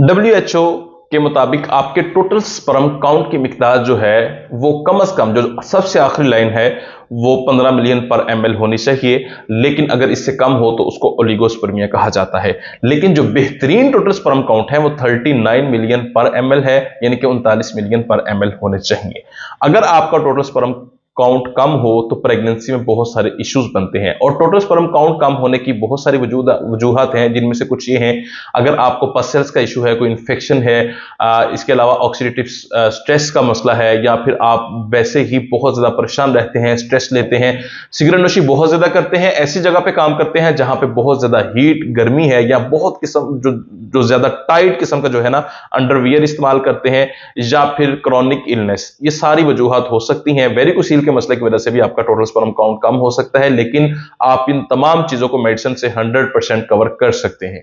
WHO के मुताबिक आपके टोटल स्पर्म काउंट की मिकदार जो है वो कम से कम, जो सबसे आखिरी लाइन है, वो 15 मिलियन पर ml होनी चाहिए। लेकिन अगर इससे कम हो तो उसको ओलिगोस्पर्मिया कहा जाता है। लेकिन जो बेहतरीन टोटल स्पर्म काउंट है वो 39 मिलियन पर ml है, यानी कि 39 मिलियन पर ml होने चाहिए। अगर आपका टोटल स्पर्म काउंट कम हो तो प्रेगनेंसी में बहुत सारे इश्यूज बनते हैं, और टोटल स्पर्म काउंट कम होने की बहुत सारी वजूहत हैं, जिनमें से कुछ ये हैं। अगर आपको पसल्स का इशू है, कोई इन्फेक्शन है, इसके अलावा ऑक्सीडेटिव स्ट्रेस का मसला है, या फिर आप वैसे ही बहुत ज्यादा परेशान रहते हैं, स्ट्रेस लेते हैं, सिगरेट नोशी बहुत ज्यादा करते हैं, ऐसी जगह पे काम करते हैं जहां पे बहुत ज्यादा हीट गर्मी है, या बहुत किस्म जो ज्यादा टाइट किस्म का जो है ना अंडरवियर इस्तेमाल करते हैं, या फिर क्रॉनिक इलनेस, ये सारी वजूहत हो सकती हैं। वेरिकोसील के मसले की वजह से भी आपका टोटल स्पर्म काउंट कम हो सकता है, लेकिन आप इन तमाम चीजों को मेडिसिन से 100% कवर कर सकते हैं।